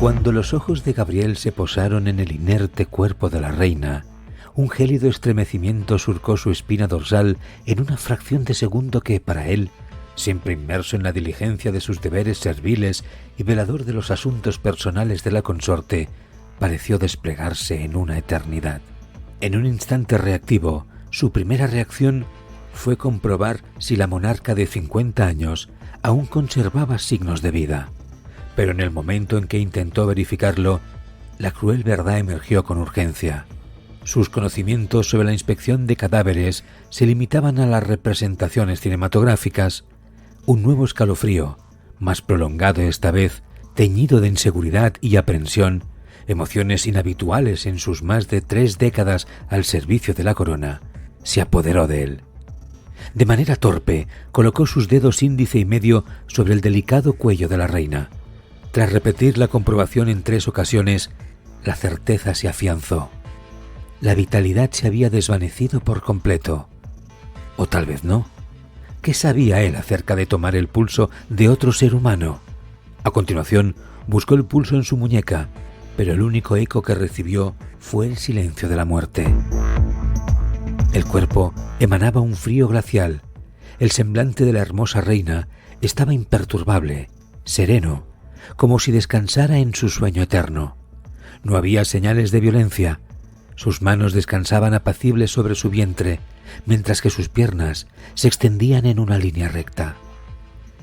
Cuando los ojos de Gabriel se posaron en el inerte cuerpo de la reina, un gélido estremecimiento surcó su espina dorsal en una fracción de segundo que, para él, siempre inmerso en la diligencia de sus deberes serviles y velador de los asuntos personales de la consorte, pareció desplegarse en una eternidad. En un instante reactivo, su primera reacción fue comprobar si la monarca de 50 años aún conservaba signos de vida. Pero en el momento en que intentó verificarlo, la cruel verdad emergió con urgencia. Sus conocimientos sobre la inspección de cadáveres se limitaban a las representaciones cinematográficas. Un nuevo escalofrío, más prolongado esta vez, teñido de inseguridad y aprensión, emociones inhabituales en sus más de 3 décadas al servicio de la corona, se apoderó de él. De manera torpe, colocó sus dedos índice y medio sobre el delicado cuello de la reina. Tras repetir la comprobación en 3 ocasiones, la certeza se afianzó. La vitalidad se había desvanecido por completo. O tal vez no. ¿Qué sabía él acerca de tomar el pulso de otro ser humano? A continuación, buscó el pulso en su muñeca, pero el único eco que recibió fue el silencio de la muerte. El cuerpo emanaba un frío glacial. El semblante de la hermosa reina estaba imperturbable, sereno, como si descansara en su sueño eterno. No había señales de violencia. Sus manos descansaban apacibles sobre su vientre, mientras que sus piernas se extendían en una línea recta.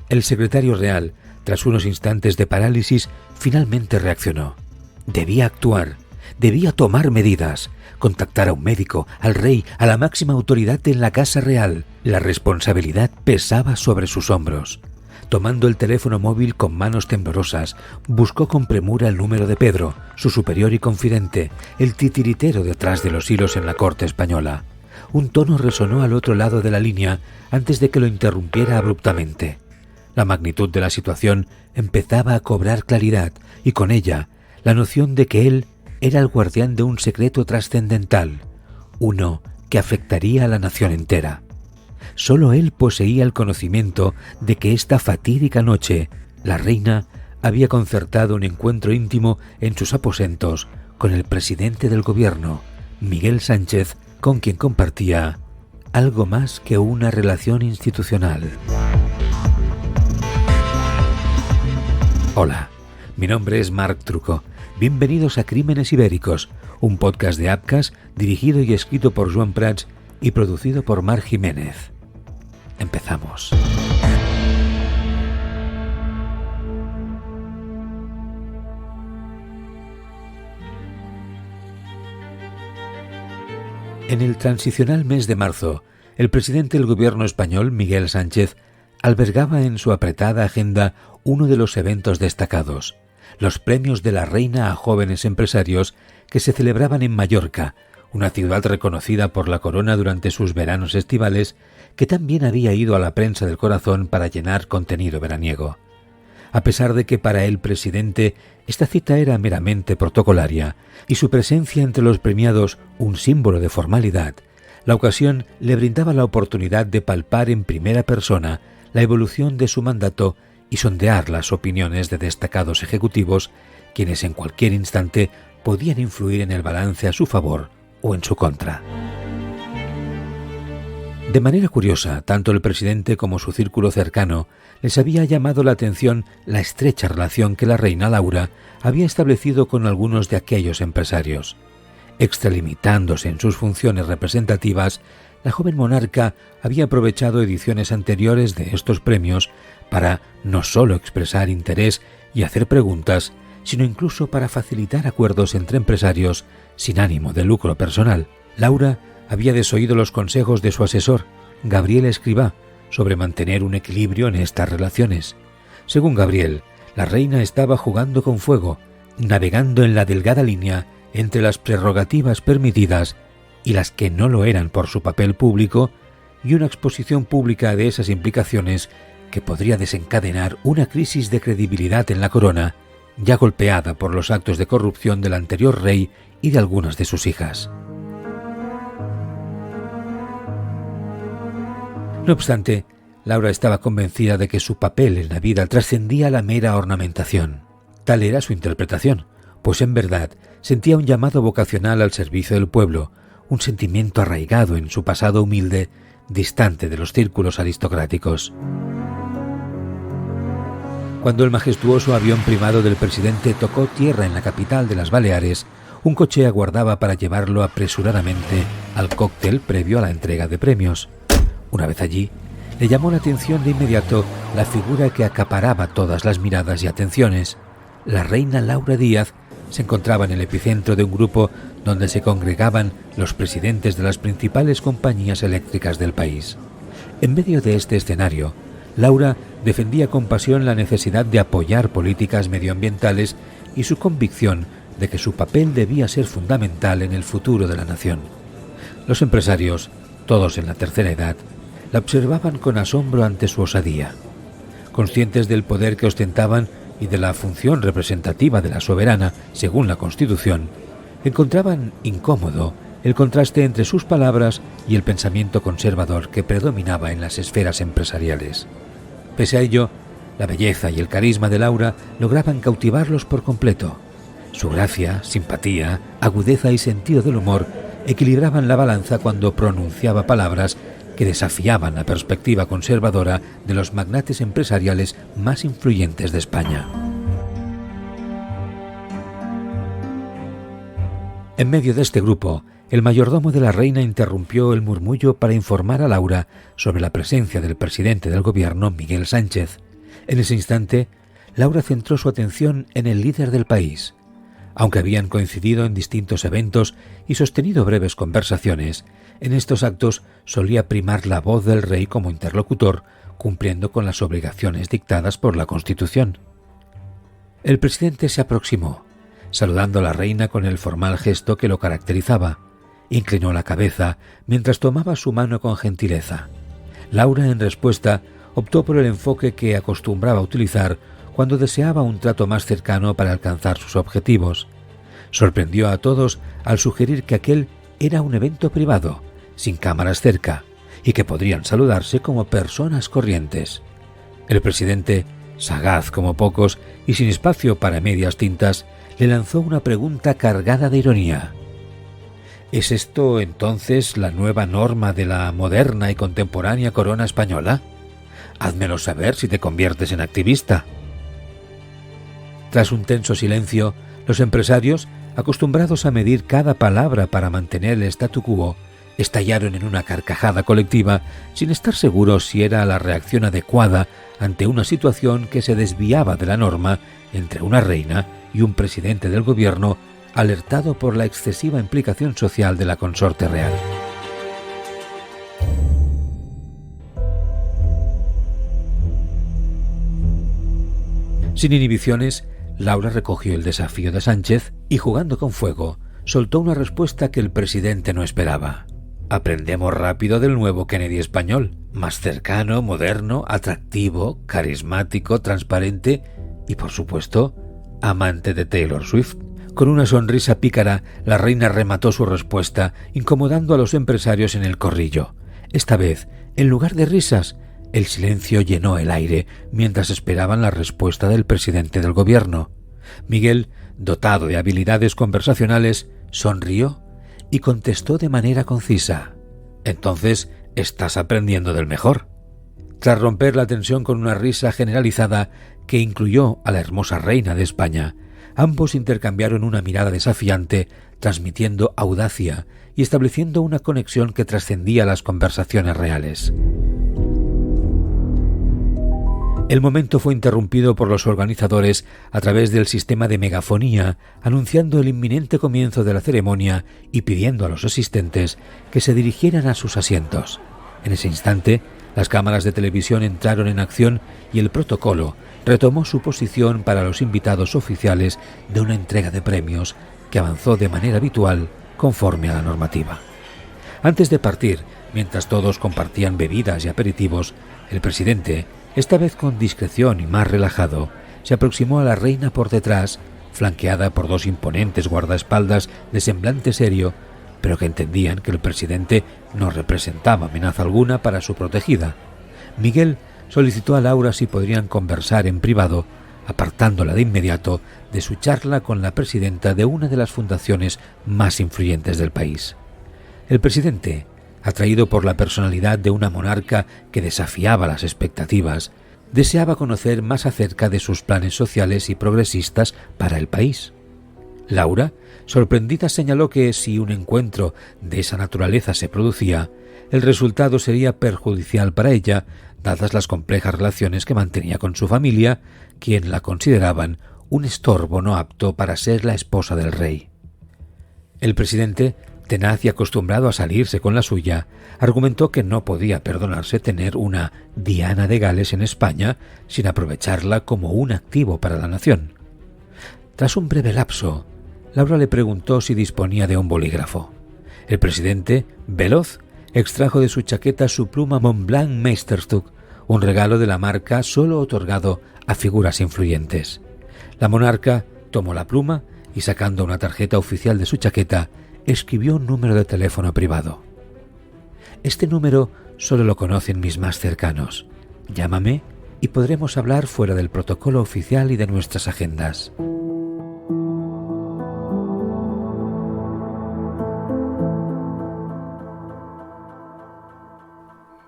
El secretario real, tras unos instantes de parálisis, finalmente reaccionó. Debía actuar, debía tomar medidas, contactar a un médico, al rey, a la máxima autoridad en la casa real. La responsabilidad pesaba sobre sus hombros. Tomando el teléfono móvil con manos temblorosas, buscó con premura el número de Pedro, su superior y confidente, el titiritero detrás de los hilos en la corte española. Un tono resonó al otro lado de la línea antes de que lo interrumpiera abruptamente. La magnitud de la situación empezaba a cobrar claridad y con ella la noción de que él era el guardián de un secreto trascendental, uno que afectaría a la nación entera. Solo él poseía el conocimiento de que esta fatídica noche la reina había concertado un encuentro íntimo en sus aposentos con el presidente del gobierno, Miguel Sánchez, con quien compartía algo más que una relación institucional. Hola, mi nombre es Marc Trucco. Bienvenidos a Crímenes Ibéricos, un podcast de Apcas dirigido y escrito por Joan Prats y producido por Marc Jiménez. Empezamos. En el transicional mes de marzo, el presidente del gobierno español, Miguel Sánchez, albergaba en su apretada agenda uno de los eventos destacados, los premios de la reina a jóvenes empresarios que se celebraban en Mallorca, una ciudad reconocida por la corona durante sus veranos estivales, que también había ido a la prensa del corazón para llenar contenido veraniego. A pesar de que para el presidente esta cita era meramente protocolaria y su presencia entre los premiados un símbolo de formalidad, la ocasión le brindaba la oportunidad de palpar en primera persona la evolución de su mandato y sondear las opiniones de destacados ejecutivos, quienes en cualquier instante podían influir en el balance a su favor o en su contra. De manera curiosa, tanto el presidente como su círculo cercano les había llamado la atención la estrecha relación que la reina Laura había establecido con algunos de aquellos empresarios. Extralimitándose en sus funciones representativas, la joven monarca había aprovechado ediciones anteriores de estos premios para no solo expresar interés y hacer preguntas, sino incluso para facilitar acuerdos entre empresarios sin ánimo de lucro personal. Laura había desoído los consejos de su asesor, Gabriel Escrivá, sobre mantener un equilibrio en estas relaciones. Según Gabriel, la reina estaba jugando con fuego, navegando en la delgada línea entre las prerrogativas permitidas y las que no lo eran por su papel público, y una exposición pública de esas implicaciones que podría desencadenar una crisis de credibilidad en la corona, ya golpeada por los actos de corrupción del anterior rey y de algunas de sus hijas. No obstante, Laura estaba convencida de que su papel en la vida trascendía la mera ornamentación. Tal era su interpretación, pues en verdad sentía un llamado vocacional al servicio del pueblo, un sentimiento arraigado en su pasado humilde, distante de los círculos aristocráticos. Cuando el majestuoso avión privado del presidente tocó tierra en la capital de las Baleares, un coche aguardaba para llevarlo apresuradamente al cóctel previo a la entrega de premios. Una vez allí, le llamó la atención de inmediato la figura que acaparaba todas las miradas y atenciones. La reina Laura Díaz se encontraba en el epicentro de un grupo donde se congregaban los presidentes de las principales compañías eléctricas del país. En medio de este escenario, Laura defendía con pasión la necesidad de apoyar políticas medioambientales y su convicción de que su papel debía ser fundamental en el futuro de la nación. Los empresarios, todos en la tercera edad, la observaban con asombro ante su osadía. Conscientes del poder que ostentaban y de la función representativa de la soberana, según la Constitución, encontraban incómodo el contraste entre sus palabras y el pensamiento conservador que predominaba en las esferas empresariales. Pese a ello, la belleza y el carisma de Laura lograban cautivarlos por completo. Su gracia, simpatía, agudeza y sentido del humor equilibraban la balanza cuando pronunciaba palabras que desafiaban la perspectiva conservadora de los magnates empresariales más influyentes de España. En medio de este grupo, el mayordomo de la reina interrumpió el murmullo para informar a Laura sobre la presencia del presidente del gobierno, Miguel Sánchez. En ese instante, Laura centró su atención en el líder del país. Aunque habían coincidido en distintos eventos y sostenido breves conversaciones, en estos actos solía primar la voz del rey como interlocutor, cumpliendo con las obligaciones dictadas por la Constitución. El presidente se aproximó, saludando a la reina con el formal gesto que lo caracterizaba. Inclinó la cabeza mientras tomaba su mano con gentileza. Laura, en respuesta, optó por el enfoque que acostumbraba utilizar cuando deseaba un trato más cercano para alcanzar sus objetivos. Sorprendió a todos al sugerir que aquel era un evento privado, sin cámaras cerca, y que podrían saludarse como personas corrientes. El presidente, sagaz como pocos y sin espacio para medias tintas, le lanzó una pregunta cargada de ironía. ¿Es esto entonces la nueva norma de la moderna y contemporánea corona española? Házmelo saber si te conviertes en activista. Tras un tenso silencio, los empresarios, acostumbrados a medir cada palabra para mantener el statu quo, estallaron en una carcajada colectiva sin estar seguros si era la reacción adecuada ante una situación que se desviaba de la norma entre una reina y un presidente del gobierno alertado por la excesiva implicación social de la consorte real. Sin inhibiciones, Laura recogió el desafío de Sánchez y, jugando con fuego, soltó una respuesta que el presidente no esperaba. Aprendemos rápido del nuevo Kennedy español, más cercano, moderno, atractivo, carismático, transparente y, por supuesto, amante de Taylor Swift. Con una sonrisa pícara, la reina remató su respuesta, incomodando a los empresarios en el corrillo. Esta vez, en lugar de risas, el silencio llenó el aire mientras esperaban la respuesta del presidente del gobierno. Miguel, dotado de habilidades conversacionales, sonrió y contestó de manera concisa: «Entonces, estás aprendiendo del mejor». Tras romper la tensión con una risa generalizada que incluyó a la hermosa reina de España, ambos intercambiaron una mirada desafiante, transmitiendo audacia y estableciendo una conexión que trascendía las conversaciones reales. El momento fue interrumpido por los organizadores a través del sistema de megafonía, anunciando el inminente comienzo de la ceremonia y pidiendo a los asistentes que se dirigieran a sus asientos. En ese instante, las cámaras de televisión entraron en acción y el protocolo retomó su posición para los invitados oficiales de una entrega de premios que avanzó de manera habitual conforme a la normativa. Antes de partir, mientras todos compartían bebidas y aperitivos, el presidente, esta vez con discreción y más relajado, se aproximó a la reina por detrás, flanqueada por dos imponentes guardaespaldas de semblante serio, pero que entendían que el presidente no representaba amenaza alguna para su protegida. Miguel solicitó a Laura si podrían conversar en privado, apartándola de inmediato de su charla con la presidenta de una de las fundaciones más influyentes del país. El presidente, atraído por la personalidad de una monarca que desafiaba las expectativas, deseaba conocer más acerca de sus planes sociales y progresistas para el país. Laura, sorprendida, señaló que si un encuentro de esa naturaleza se producía, el resultado sería perjudicial para ella, dadas las complejas relaciones que mantenía con su familia, quien la consideraban un estorbo no apto para ser la esposa del rey. El presidente, tenaz y acostumbrado a salirse con la suya, argumentó que no podía perdonarse tener una Diana de Gales en España sin aprovecharla como un activo para la nación. Tras un breve lapso, Laura le preguntó si disponía de un bolígrafo. El presidente, veloz, extrajo de su chaqueta su pluma Montblanc Meisterstück, un regalo de la marca solo otorgado a figuras influyentes. La monarca tomó la pluma y, sacando una tarjeta oficial de su chaqueta, escribió un número de teléfono privado. Este número solo lo conocen mis más cercanos. Llámame y podremos hablar fuera del protocolo oficial y de nuestras agendas.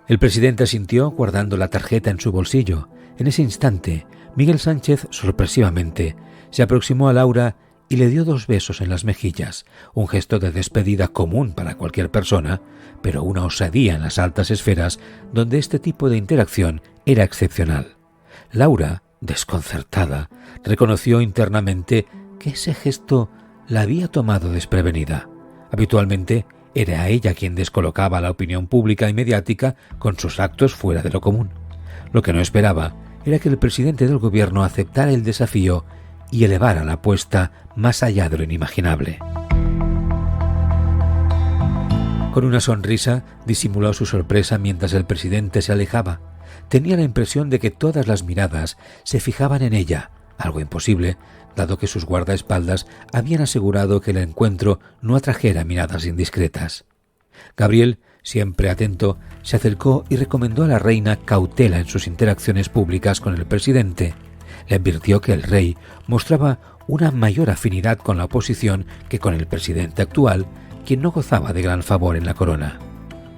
El presidente asintió, guardando la tarjeta en su bolsillo. En ese instante, Miguel Sánchez, sorpresivamente, se aproximó a Laura y le dio 2 besos en las mejillas, un gesto de despedida común para cualquier persona, pero una osadía en las altas esferas donde este tipo de interacción era excepcional. Laura, desconcertada, reconoció internamente que ese gesto la había tomado desprevenida. Habitualmente, era ella quien descolocaba a la opinión pública y mediática con sus actos fuera de lo común. Lo que no esperaba era que el presidente del gobierno aceptara el desafío y elevara la apuesta más allá de lo inimaginable. Con una sonrisa disimuló su sorpresa mientras el presidente se alejaba. Tenía la impresión de que todas las miradas se fijaban en ella, algo imposible, dado que sus guardaespaldas habían asegurado que el encuentro no atrajera miradas indiscretas. Gabriel, siempre atento, se acercó y recomendó a la reina cautela en sus interacciones públicas con el presidente. Le advirtió que el rey mostraba una mayor afinidad con la oposición que con el presidente actual, quien no gozaba de gran favor en la corona.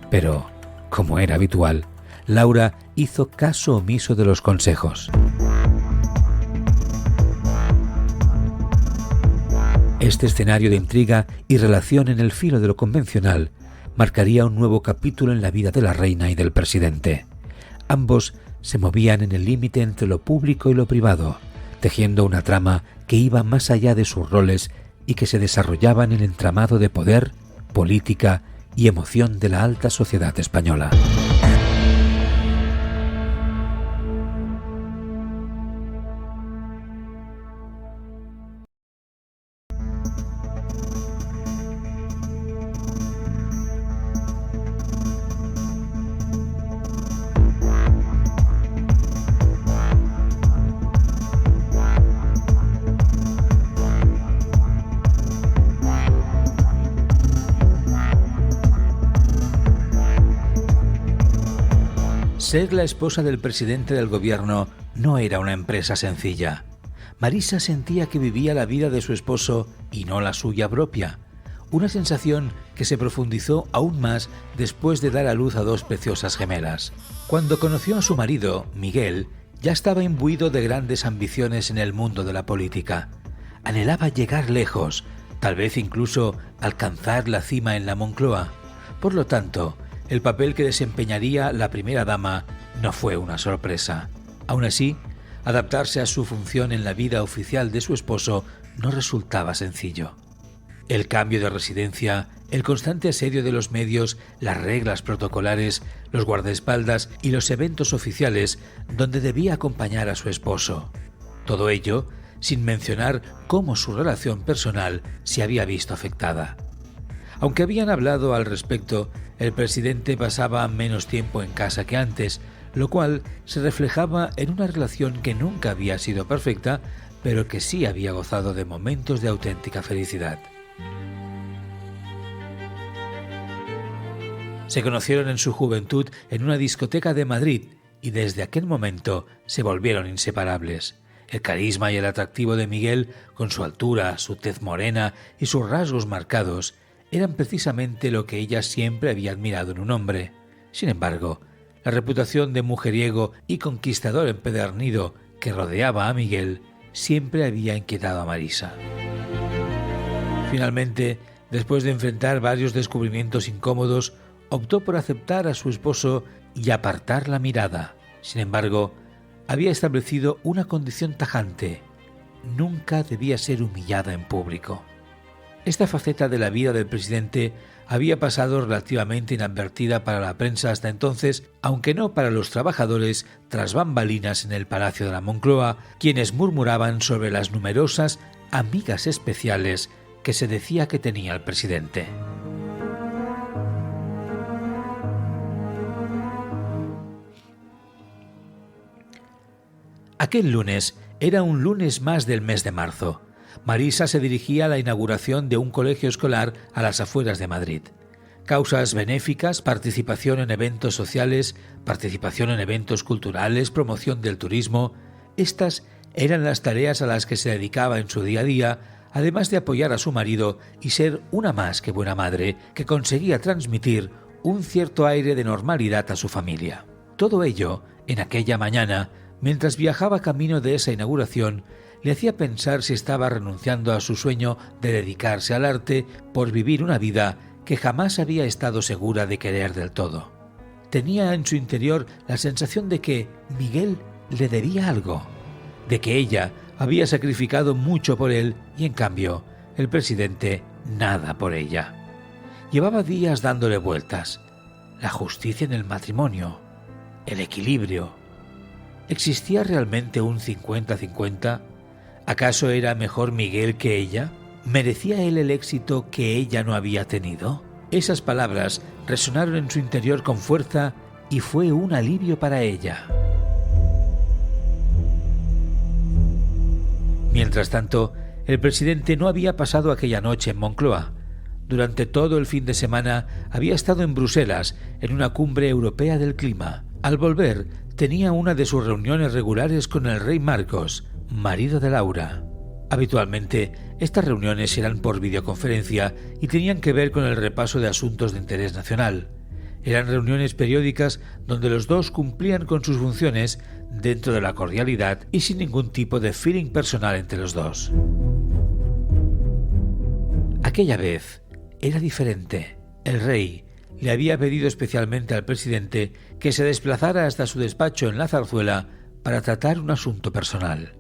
Pero, como era habitual, Laura hizo caso omiso de los consejos. Este escenario de intriga y relación en el filo de lo convencional marcaría un nuevo capítulo en la vida de la reina y del presidente. Ambos se movían en el límite entre lo público y lo privado, tejiendo una trama que iba más allá de sus roles y que se desarrollaba en el entramado de poder, política y emoción de la alta sociedad española. Ser la esposa del presidente del gobierno no era una empresa sencilla. Marisa sentía que vivía la vida de su esposo y no la suya propia, una sensación que se profundizó aún más después de dar a luz a 2 preciosas gemelas. Cuando conoció a su marido, Miguel, ya estaba imbuido de grandes ambiciones en el mundo de la política. Anhelaba llegar lejos, tal vez incluso alcanzar la cima en la Moncloa. Por lo tanto, el papel que desempeñaría la primera dama no fue una sorpresa. Aún así, adaptarse a su función en la vida oficial de su esposo no resultaba sencillo. El cambio de residencia, el constante asedio de los medios, las reglas protocolares, los guardaespaldas y los eventos oficiales donde debía acompañar a su esposo. Todo ello sin mencionar cómo su relación personal se había visto afectada. Aunque habían hablado al respecto, el presidente pasaba menos tiempo en casa que antes, lo cual se reflejaba en una relación que nunca había sido perfecta, pero que sí había gozado de momentos de auténtica felicidad. Se conocieron en su juventud en una discoteca de Madrid y desde aquel momento se volvieron inseparables. El carisma y el atractivo de Miguel, con su altura, su tez morena y sus rasgos marcados, eran precisamente lo que ella siempre había admirado en un hombre. Sin embargo, la reputación de mujeriego y conquistador empedernido que rodeaba a Miguel siempre había inquietado a Marisa. Finalmente, después de enfrentar varios descubrimientos incómodos, optó por aceptar a su esposo y apartar la mirada. Sin embargo, había establecido una condición tajante: nunca debía ser humillada en público. Esta faceta de la vida del presidente había pasado relativamente inadvertida para la prensa hasta entonces, aunque no para los trabajadores tras bambalinas en el Palacio de la Moncloa, quienes murmuraban sobre las numerosas amigas especiales que se decía que tenía el presidente. Aquel lunes era un lunes más del mes de marzo. Marisa se dirigía a la inauguración de un colegio escolar a las afueras de Madrid. Causas benéficas, participación en eventos sociales, participación en eventos culturales, promoción del turismo. Estas eran las tareas a las que se dedicaba en su día a día, además de apoyar a su marido y ser una más que buena madre que conseguía transmitir un cierto aire de normalidad a su familia. Todo ello, en aquella mañana, mientras viajaba camino de esa inauguración, le hacía pensar si estaba renunciando a su sueño de dedicarse al arte por vivir una vida que jamás había estado segura de querer del todo. Tenía en su interior la sensación de que Miguel le debía algo, de que ella había sacrificado mucho por él y, en cambio, el presidente nada por ella. Llevaba días dándole vueltas. La justicia en el matrimonio, el equilibrio. ¿Existía realmente un 50-50? ¿Acaso era mejor Miguel que ella? ¿Merecía él el éxito que ella no había tenido? Esas palabras resonaron en su interior con fuerza y fue un alivio para ella. Mientras tanto, el presidente no había pasado aquella noche en Moncloa. Durante todo el fin de semana había estado en Bruselas, en una cumbre europea del clima. Al volver, tenía una de sus reuniones regulares con el rey Marcos, marido de Laura. Habitualmente, estas reuniones eran por videoconferencia y tenían que ver con el repaso de asuntos de interés nacional. Eran reuniones periódicas donde los dos cumplían con sus funciones dentro de la cordialidad y sin ningún tipo de feeling personal entre los dos. Aquella vez era diferente. El rey le había pedido especialmente al presidente que se desplazara hasta su despacho en la Zarzuela para tratar un asunto personal.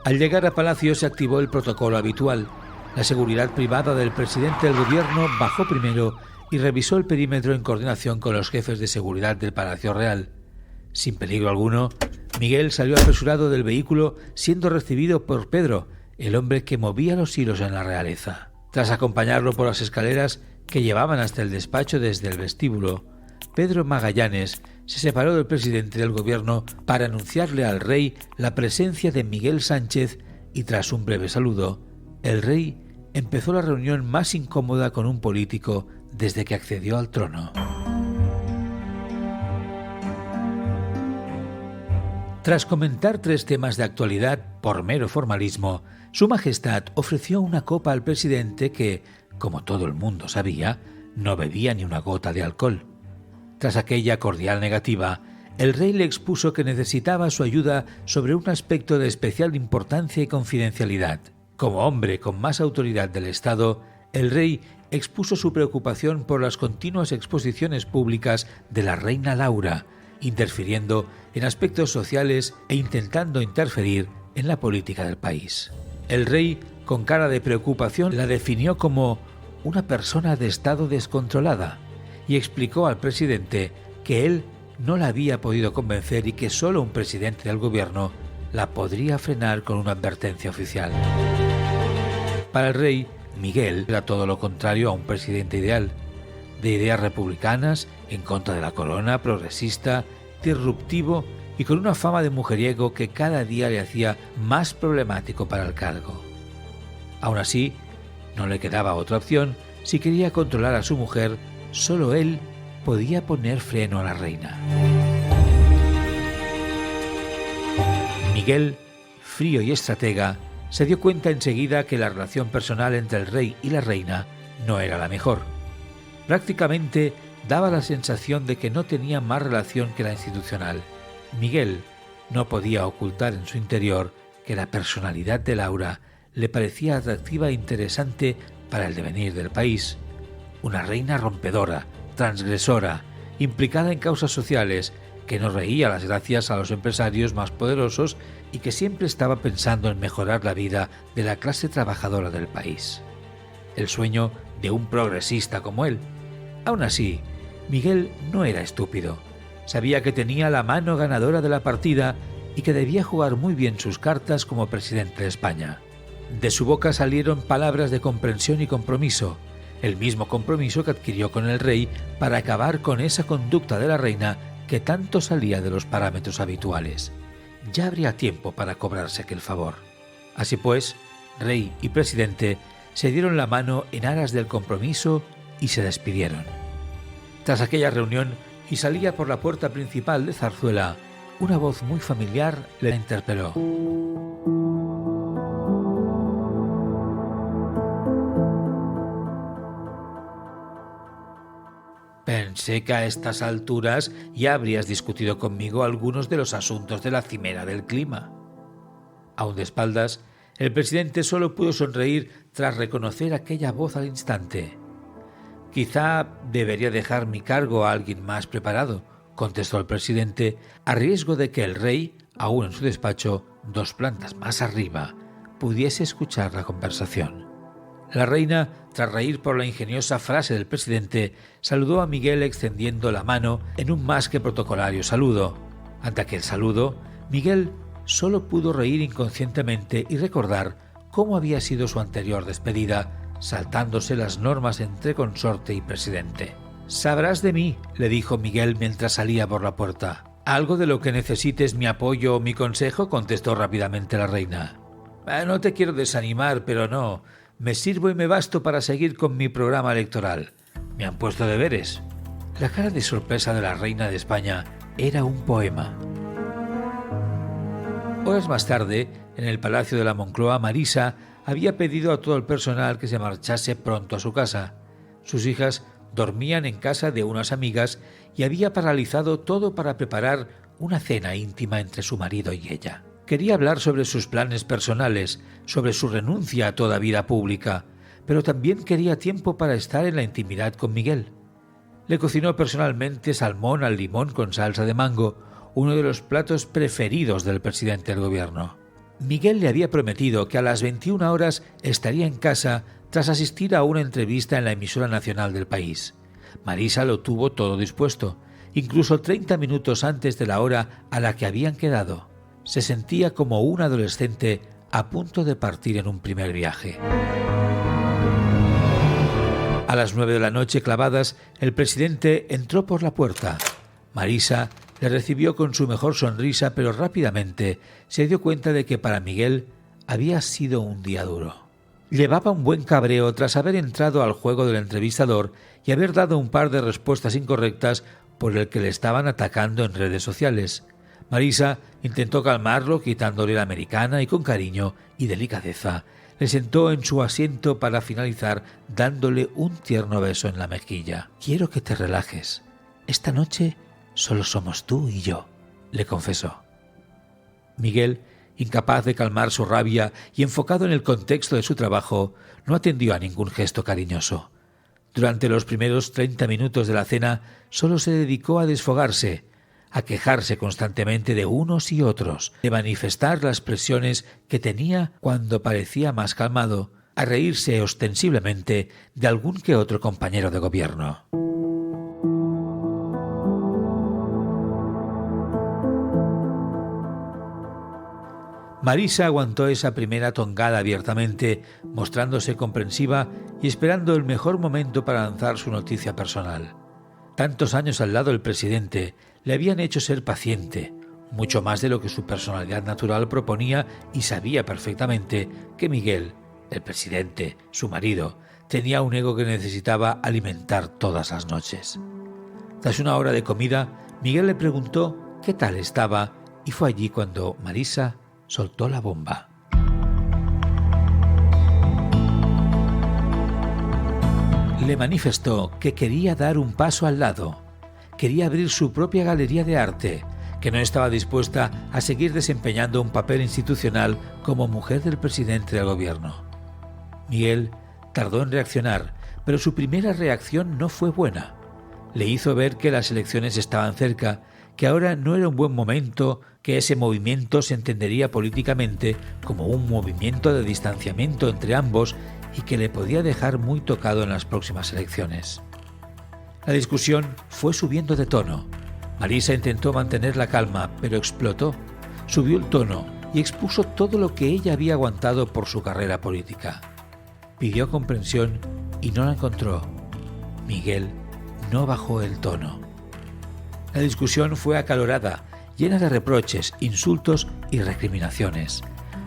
Al llegar a Palacio se activó el protocolo habitual. La seguridad privada del presidente del gobierno bajó primero y revisó el perímetro en coordinación con los jefes de seguridad del Palacio Real. Sin peligro alguno, Miguel salió apresurado del vehículo, siendo recibido por Pedro, el hombre que movía los hilos en la realeza. Tras acompañarlo por las escaleras que llevaban hasta el despacho desde el vestíbulo, Pedro Magallanes se separó del presidente del gobierno para anunciarle al rey la presencia de Miguel Sánchez y, tras un breve saludo, el rey empezó la reunión más incómoda con un político desde que accedió al trono. Tras comentar 3 temas de actualidad por mero formalismo, Su Majestad ofreció una copa al presidente que, como todo el mundo sabía, no bebía ni una gota de alcohol. Tras aquella cordial negativa, el rey le expuso que necesitaba su ayuda sobre un aspecto de especial importancia y confidencialidad. Como hombre con más autoridad del Estado, el rey expuso su preocupación por las continuas exposiciones públicas de la reina Laura, interfiriendo en aspectos sociales e intentando interferir en la política del país. El rey, con cara de preocupación, la definió como una persona de estado descontrolada y explicó al presidente que él no la había podido convencer y que solo un presidente del gobierno la podría frenar con una advertencia oficial. Para el rey, Miguel era todo lo contrario a un presidente ideal, de ideas republicanas, en contra de la corona, progresista, disruptivo y con una fama de mujeriego que cada día le hacía más problemático para el cargo. Aún así, no le quedaba otra opción. Si quería controlar a su mujer, solo él podía poner freno a la reina. Miguel frío y estratega, se dio cuenta enseguida que la relación personal entre el rey y la reina no era la mejor. Prácticamente daba la sensación de que no tenía más relación que la institucional. Miguel no podía ocultar en su interior que la personalidad de Laura le parecía atractiva e interesante para el devenir del país. Una reina rompedora, transgresora, implicada en causas sociales, que no reía las gracias a los empresarios más poderosos y que siempre estaba pensando en mejorar la vida de la clase trabajadora del país. El sueño de un progresista como él. Aún así, Miguel no era estúpido. Sabía que tenía la mano ganadora de la partida y que debía jugar muy bien sus cartas como presidente de España. De su boca salieron palabras de comprensión y compromiso, el mismo compromiso que adquirió con el rey para acabar con esa conducta de la reina que tanto salía de los parámetros habituales. Ya habría tiempo para cobrarse aquel favor. Así pues, rey y presidente se dieron la mano en aras del compromiso y se despidieron. Tras aquella reunión, y salía por la puerta principal de Zarzuela, una voz muy familiar le interpeló. Pensé que a estas alturas ya habrías discutido conmigo algunos de los asuntos de la cimera del clima. Aún de espaldas, el presidente solo pudo sonreír tras reconocer aquella voz al instante. Quizá debería dejar mi cargo a alguien más preparado, contestó el presidente, a riesgo de que el rey, aún en su despacho, 2 plantas más arriba, pudiese escuchar la conversación. La reina, tras reír por la ingeniosa frase del presidente, saludó a Miguel extendiendo la mano en un más que protocolario saludo. Ante aquel saludo, Miguel solo pudo reír inconscientemente y recordar cómo había sido su anterior despedida, saltándose las normas entre consorte y presidente. «Sabrás de mí», le dijo Miguel mientras salía por la puerta. «¿Algo de lo que necesites mi apoyo o mi consejo?», contestó rápidamente la reina. «No te quiero desanimar, pero no. Me sirvo y me basto para seguir con mi programa electoral. Me han puesto deberes». La cara de sorpresa de la reina de España era un poema. Horas más tarde, en el Palacio de la Moncloa, Marisa había pedido a todo el personal que se marchase pronto a su casa. Sus hijas dormían en casa de unas amigas y había paralizado todo para preparar una cena íntima entre su marido y ella. Quería hablar sobre sus planes personales, sobre su renuncia a toda vida pública, pero también quería tiempo para estar en la intimidad con Miguel. Le cocinó personalmente salmón al limón con salsa de mango, uno de los platos preferidos del presidente del gobierno. Miguel le había prometido que a las 21 horas estaría en casa tras asistir a una entrevista en la emisora nacional del país. Marisa lo tuvo todo dispuesto, incluso 30 minutos antes de la hora a la que habían quedado. Se sentía como un adolescente a punto de partir en un primer viaje. A las 9 de la noche clavadas, el presidente entró por la puerta. Marisa le recibió con su mejor sonrisa, pero rápidamente se dio cuenta de que para Miguel había sido un día duro. Llevaba un buen cabreo tras haber entrado al juego del entrevistador y haber dado un par de respuestas incorrectas por el que le estaban atacando en redes sociales. Marisa intentó calmarlo quitándole la americana y con cariño y delicadeza le sentó en su asiento para finalizar dándole un tierno beso en la mejilla. «Quiero que te relajes. Esta noche solo somos tú y yo», le confesó. Miguel, incapaz de calmar su rabia y enfocado en el contexto de su trabajo, no atendió a ningún gesto cariñoso. Durante los primeros 30 minutos de la cena solo se dedicó a desfogarse, a quejarse constantemente de unos y otros, de manifestar las presiones que tenía cuando parecía más calmado, a reírse ostensiblemente de algún que otro compañero de gobierno. Marisa aguantó esa primera tongada abiertamente, mostrándose comprensiva y esperando el mejor momento para lanzar su noticia personal. Tantos años al lado del presidente le habían hecho ser paciente, mucho más de lo que su personalidad natural proponía, y sabía perfectamente que Miguel, el presidente, su marido, tenía un ego que necesitaba alimentar todas las noches. Tras una hora de comida, Miguel le preguntó qué tal estaba y fue allí cuando Marisa soltó la bomba. Le manifestó que quería dar un paso al lado, quería abrir su propia galería de arte, que no estaba dispuesta a seguir desempeñando un papel institucional como mujer del presidente del gobierno. Miguel tardó en reaccionar, pero su primera reacción no fue buena. Le hizo ver que las elecciones estaban cerca, que ahora no era un buen momento, que ese movimiento se entendería políticamente como un movimiento de distanciamiento entre ambos y que le podía dejar muy tocado en las próximas elecciones. La discusión fue subiendo de tono. Marisa intentó mantener la calma, pero explotó. Subió el tono y expuso todo lo que ella había aguantado por su carrera política. Pidió comprensión y no la encontró. Miguel no bajó el tono. La discusión fue acalorada, llena de reproches, insultos y recriminaciones,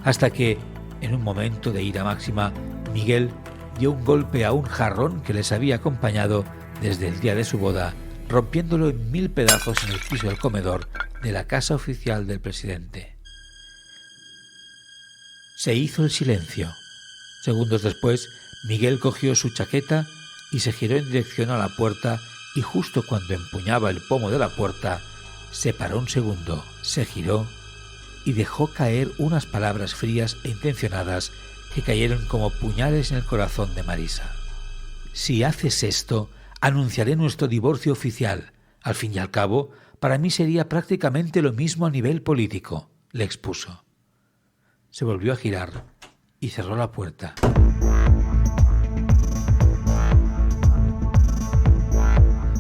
hasta que, en un momento de ira máxima, Miguel dio un golpe a un jarrón que les había acompañado desde el día de su boda, rompiéndolo en 1000 pedazos en el piso del comedor de la casa oficial del presidente. Se hizo el silencio. Segundos después, Miguel cogió su chaqueta y se giró en dirección a la puerta, y justo cuando empuñaba el pomo de la puerta, se paró un segundo, se giró y dejó caer unas palabras frías e intencionadas que cayeron como puñales en el corazón de Marisa. Si haces esto, anunciaré nuestro divorcio oficial. Al fin y al cabo, para mí sería prácticamente lo mismo a nivel político, le expuso. Se volvió a girar y cerró la puerta.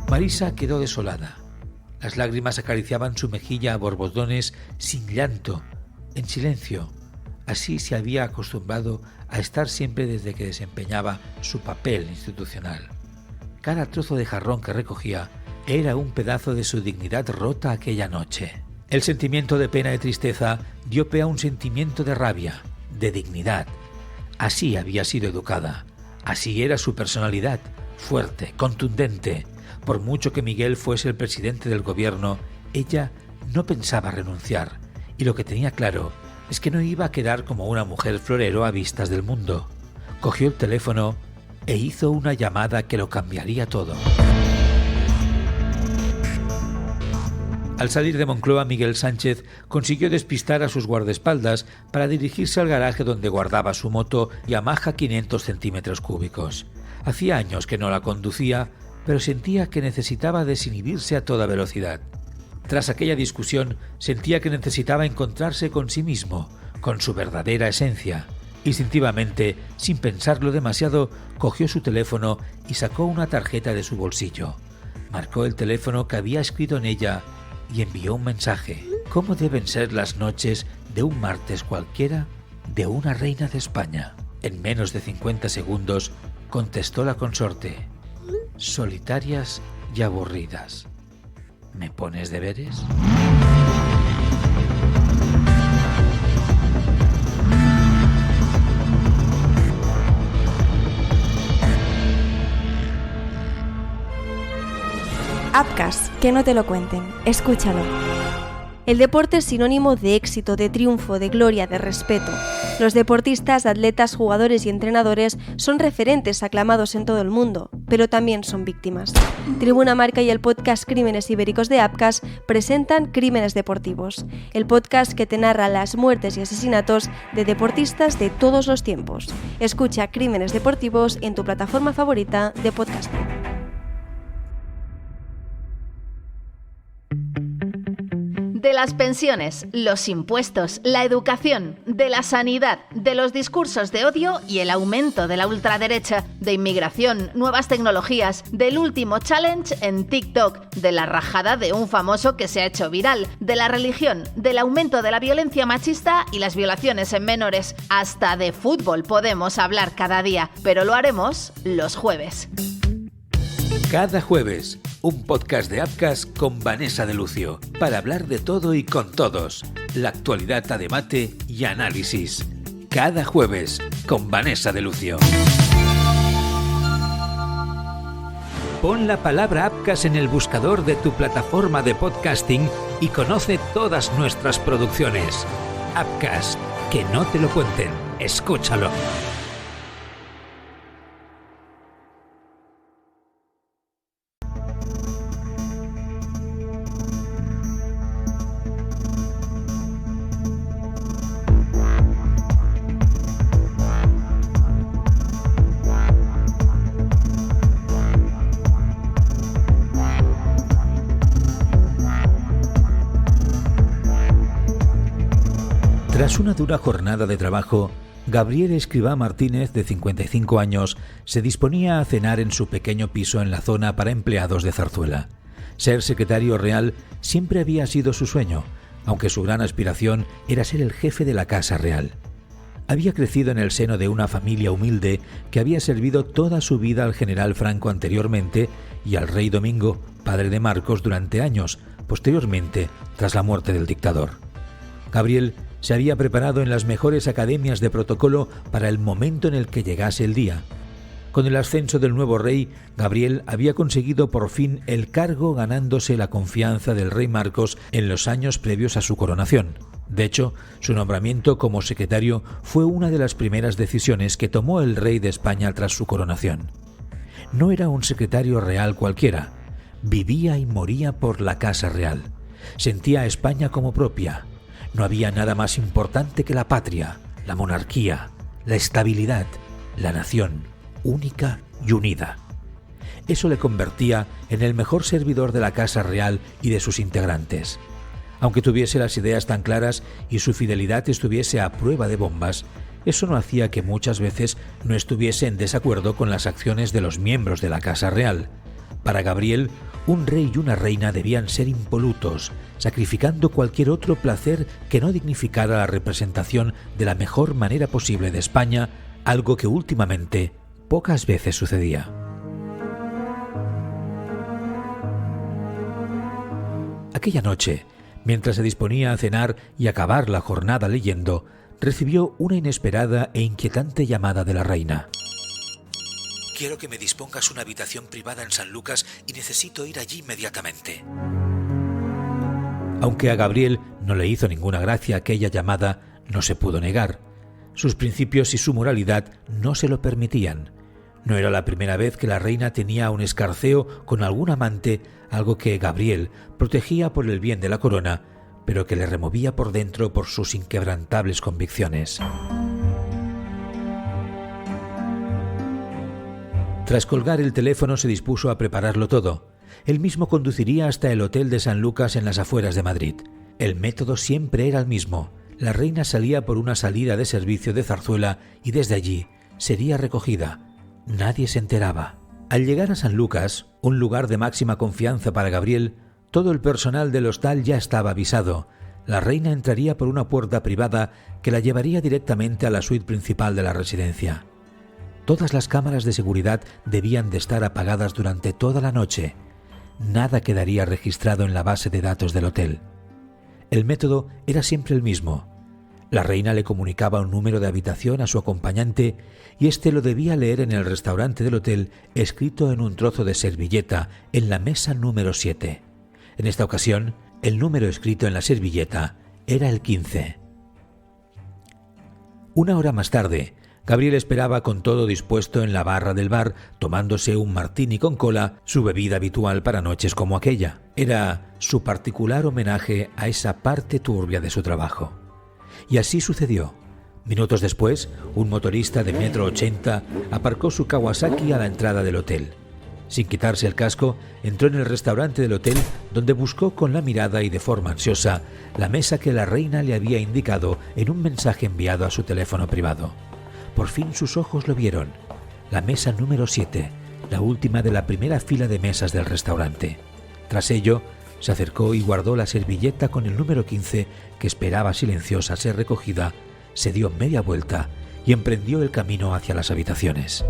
Marisa quedó desolada. Las lágrimas acariciaban su mejilla a borbotones, sin llanto, en silencio. Así se había acostumbrado a estar siempre desde que desempeñaba su papel institucional. Cada trozo de jarrón que recogía era un pedazo de su dignidad rota aquella noche. El sentimiento de pena y tristeza dio pie a un sentimiento de rabia, de dignidad. Así había sido educada, así era su personalidad, fuerte, contundente. Por mucho que Miguel fuese el presidente del gobierno, ella no pensaba renunciar, y lo que tenía claro es que no iba a quedar como una mujer florero a vistas del mundo. Cogió el teléfono e hizo una llamada que lo cambiaría todo. Al salir de Moncloa, Miguel Sánchez consiguió despistar a sus guardaespaldas para dirigirse al garaje donde guardaba su moto Yamaha 500 centímetros cúbicos. Hacía años que no la conducía, pero sentía que necesitaba desinhibirse a toda velocidad. Tras aquella discusión, sentía que necesitaba encontrarse con sí mismo, con su verdadera esencia. Instintivamente, sin pensarlo demasiado, cogió su teléfono y sacó una tarjeta de su bolsillo. Marcó el teléfono que había escrito en ella y envió un mensaje. ¿Cómo deben ser las noches de un martes cualquiera de una reina de España? En menos de 50 segundos, contestó la consorte. Solitarias y aburridas. ¿Me pones deberes? Apcas, que no te lo cuenten. Escúchalo. El deporte es sinónimo de éxito, de triunfo, de gloria, de respeto. Los deportistas, atletas, jugadores y entrenadores son referentes aclamados en todo el mundo, pero también son víctimas. Tribuna Marca y el podcast Crímenes Ibéricos de Apcas presentan Crímenes Deportivos, el podcast que te narra las muertes y asesinatos de deportistas de todos los tiempos. Escucha Crímenes Deportivos en tu plataforma favorita de podcasting. De las pensiones, los impuestos, la educación, de la sanidad, de los discursos de odio y el aumento de la ultraderecha, de inmigración, nuevas tecnologías, del último challenge en TikTok, de la rajada de un famoso que se ha hecho viral, de la religión, del aumento de la violencia machista y las violaciones en menores. Hasta de fútbol podemos hablar cada día, pero lo haremos los jueves. Cada jueves, un podcast de Apcas con Vanessa de Lucio, para hablar de todo y con todos, la actualidad a debate y análisis. Cada jueves, con Vanessa de Lucio. Pon la palabra Apcas en el buscador de tu plataforma de podcasting y conoce todas nuestras producciones. Upcast. Que no te lo cuenten. Escúchalo. Tras una dura jornada de trabajo, Gabriel Escrivá Martínez, de 55 años, se disponía a cenar en su pequeño piso en la zona para empleados de Zarzuela. Ser secretario real siempre había sido su sueño, aunque su gran aspiración era ser el jefe de la Casa Real. Había crecido en el seno de una familia humilde que había servido toda su vida al general Franco anteriormente y al rey Domingo, padre de Marcos, durante años, posteriormente, tras la muerte del dictador. Gabriel se había preparado en las mejores academias de protocolo para el momento en el que llegase el día. Con el ascenso del nuevo rey, Gabriel había conseguido por fin el cargo, ganándose la confianza del rey Marcos en los años previos a su coronación. De hecho, su nombramiento como secretario fue una de las primeras decisiones que tomó el rey de España tras su coronación. No era un secretario real cualquiera. Vivía y moría por la Casa Real. Sentía a España como propia. No había nada más importante que la patria, la monarquía, la estabilidad, la nación, única y unida. Eso le convertía en el mejor servidor de la Casa Real y de sus integrantes. Aunque tuviese las ideas tan claras y su fidelidad estuviese a prueba de bombas, eso no hacía que muchas veces no estuviese en desacuerdo con las acciones de los miembros de la Casa Real. Para Gabriel, un rey y una reina debían ser impolutos, sacrificando cualquier otro placer que no dignificara la representación de la mejor manera posible de España, algo que últimamente pocas veces sucedía. Aquella noche, mientras se disponía a cenar y acabar la jornada leyendo, recibió una inesperada e inquietante llamada de la reina. Quiero que me dispongas una habitación privada en San Lucas y necesito ir allí inmediatamente. Aunque a Gabriel no le hizo ninguna gracia aquella llamada, no se pudo negar. Sus principios y su moralidad no se lo permitían. No era la primera vez que la reina tenía un escarceo con algún amante, algo que Gabriel protegía por el bien de la corona, pero que le removía por dentro por sus inquebrantables convicciones. Tras colgar el teléfono se dispuso a prepararlo todo. Él mismo conduciría hasta el hotel de San Lucas en las afueras de Madrid. El método siempre era el mismo. La reina salía por una salida de servicio de Zarzuela y desde allí sería recogida. Nadie se enteraba. Al llegar a San Lucas, un lugar de máxima confianza para Gabriel, todo el personal del hostal ya estaba avisado. La reina entraría por una puerta privada que la llevaría directamente a la suite principal de la residencia. Todas las cámaras de seguridad debían de estar apagadas durante toda la noche. Nada quedaría registrado en la base de datos del hotel. El método era siempre el mismo. La reina le comunicaba un número de habitación a su acompañante y éste lo debía leer en el restaurante del hotel, escrito en un trozo de servilleta en la mesa número 7. En esta ocasión, el número escrito en la servilleta era el 15. Una hora más tarde, Gabriel esperaba con todo dispuesto en la barra del bar, tomándose un martini con cola, su bebida habitual para noches como aquella. Era su particular homenaje a esa parte turbia de su trabajo. Y así sucedió. Minutos después, un motorista de 1,80 m aparcó su Kawasaki a la entrada del hotel. Sin quitarse el casco, entró en el restaurante del hotel, donde buscó con la mirada y de forma ansiosa la mesa que la reina le había indicado en un mensaje enviado a su teléfono privado. Por fin sus ojos lo vieron. La mesa número 7, la última de la primera fila de mesas del restaurante. Tras ello, se acercó y guardó la servilleta con el número 15, que esperaba silenciosa ser recogida, se dio media vuelta y emprendió el camino hacia las habitaciones.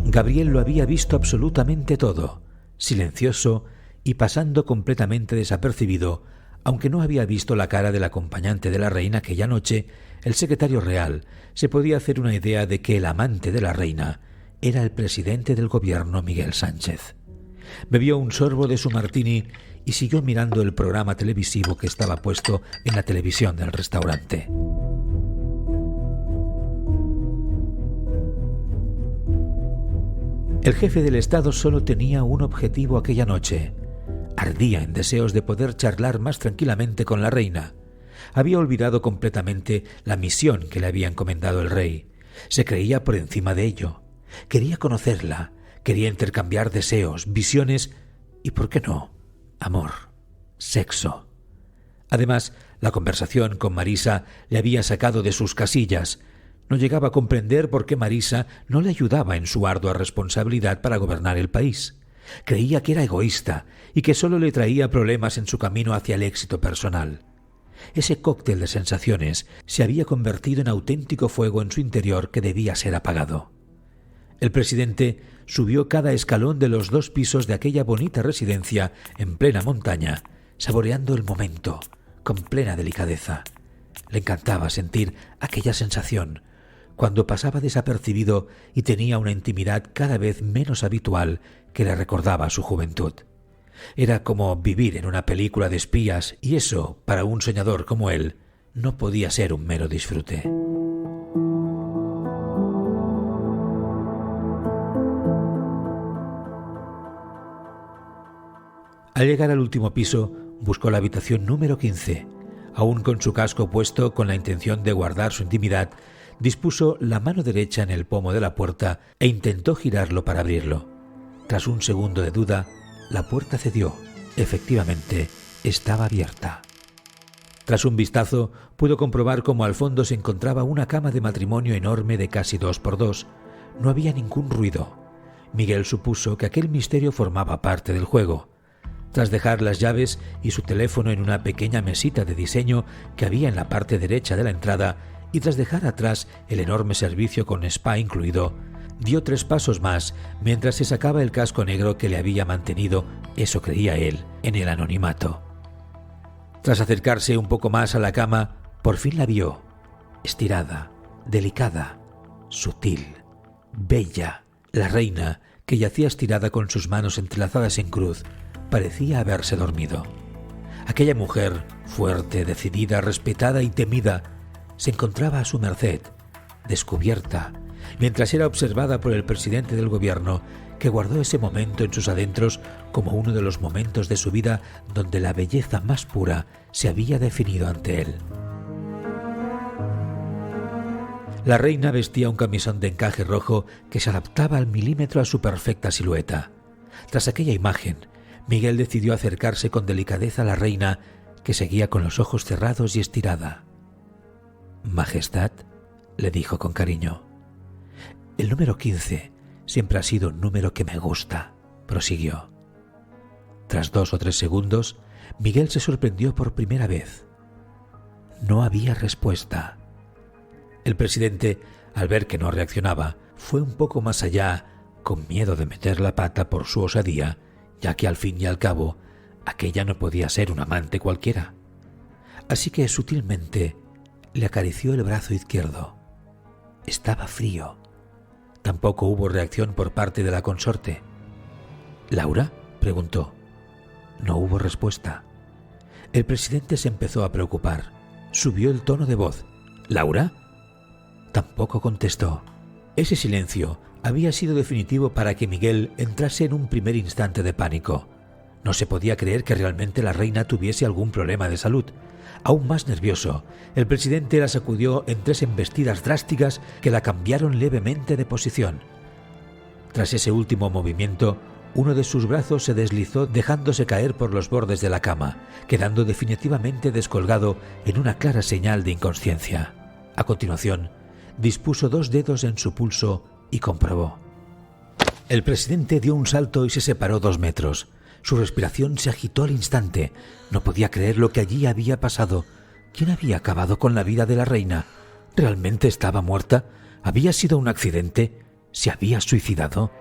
Gabriel lo había visto absolutamente todo, silencioso y pasando completamente desapercibido. Aunque no había visto la cara del acompañante de la reina aquella noche, el secretario real se podía hacer una idea de que el amante de la reina era el presidente del gobierno, Miguel Sánchez. Bebió un sorbo de su martini y siguió mirando el programa televisivo que estaba puesto en la televisión del restaurante. El jefe del Estado solo tenía un objetivo aquella noche. Ardía en deseos de poder charlar más tranquilamente con la reina. Había olvidado completamente la misión que le había encomendado el rey. Se creía por encima de ello. Quería conocerla, quería intercambiar deseos, visiones y, ¿por qué no?, amor, sexo. Además, la conversación con Marisa le había sacado de sus casillas. No llegaba a comprender por qué Marisa no le ayudaba en su ardua responsabilidad para gobernar el país. Creía que era egoísta y que solo le traía problemas en su camino hacia el éxito personal. Ese cóctel de sensaciones se había convertido en auténtico fuego en su interior que debía ser apagado. El presidente subió cada escalón de los 2 pisos de aquella bonita residencia en plena montaña, saboreando el momento, con plena delicadeza. Le encantaba sentir aquella sensación, cuando pasaba desapercibido y tenía una intimidad cada vez menos habitual que le recordaba su juventud. Era como vivir en una película de espías y eso, para un soñador como él, no podía ser un mero disfrute. Al llegar al último piso, buscó la habitación número 15. Aún con su casco puesto con la intención de guardar su intimidad, dispuso la mano derecha en el pomo de la puerta e intentó girarlo para abrirlo. Tras un segundo de duda, la puerta cedió. Efectivamente, estaba abierta. Tras un vistazo, pudo comprobar cómo al fondo se encontraba una cama de matrimonio enorme de casi 2 por 2. No había ningún ruido. Miguel supuso que aquel misterio formaba parte del juego. Tras dejar las llaves y su teléfono en una pequeña mesita de diseño que había en la parte derecha de la entrada, y tras dejar atrás el enorme servicio con spa incluido, dio 3 pasos más mientras se sacaba el casco negro que le había mantenido, eso creía él, en el anonimato. Tras acercarse un poco más a la cama, por fin la vio, estirada, delicada, sutil, bella. La reina, que yacía estirada con sus manos entrelazadas en cruz, parecía haberse dormido. Aquella mujer, fuerte, decidida, respetada y temida, se encontraba a su merced, descubierta, mientras era observada por el presidente del gobierno, que guardó ese momento en sus adentros como uno de los momentos de su vida donde la belleza más pura se había definido ante él. La reina vestía un camisón de encaje rojo que se adaptaba al milímetro a su perfecta silueta. Tras aquella imagen, Miguel decidió acercarse con delicadeza a la reina, que seguía con los ojos cerrados y estirada. «Majestad», le dijo con cariño. «El número 15 siempre ha sido un número que me gusta», prosiguió. Tras 2 o 3 segundos, Miguel se sorprendió por primera vez. No había respuesta. El presidente, al ver que no reaccionaba, fue un poco más allá, con miedo de meter la pata por su osadía, ya que al fin y al cabo, aquella no podía ser un amante cualquiera. Así que sutilmente le acarició el brazo izquierdo. Estaba frío. Tampoco hubo reacción por parte de la consorte. «¿Laura?», preguntó. No hubo respuesta. El presidente se empezó a preocupar. Subió el tono de voz. «¿Laura?». Tampoco contestó. Ese silencio había sido definitivo para que Miguel entrase en un primer instante de pánico. No se podía creer que realmente la reina tuviese algún problema de salud. Aún más nervioso, el presidente la sacudió en 3 embestidas drásticas que la cambiaron levemente de posición. Tras ese último movimiento, uno de sus brazos se deslizó dejándose caer por los bordes de la cama, quedando definitivamente descolgado en una clara señal de inconsciencia. A continuación, dispuso 2 dedos en su pulso y comprobó. El presidente dio un salto y se separó 2 metros. Su respiración se agitó al instante. No podía creer lo que allí había pasado. ¿Quién había acabado con la vida de la reina? ¿Realmente estaba muerta? ¿Había sido un accidente? ¿Se había suicidado?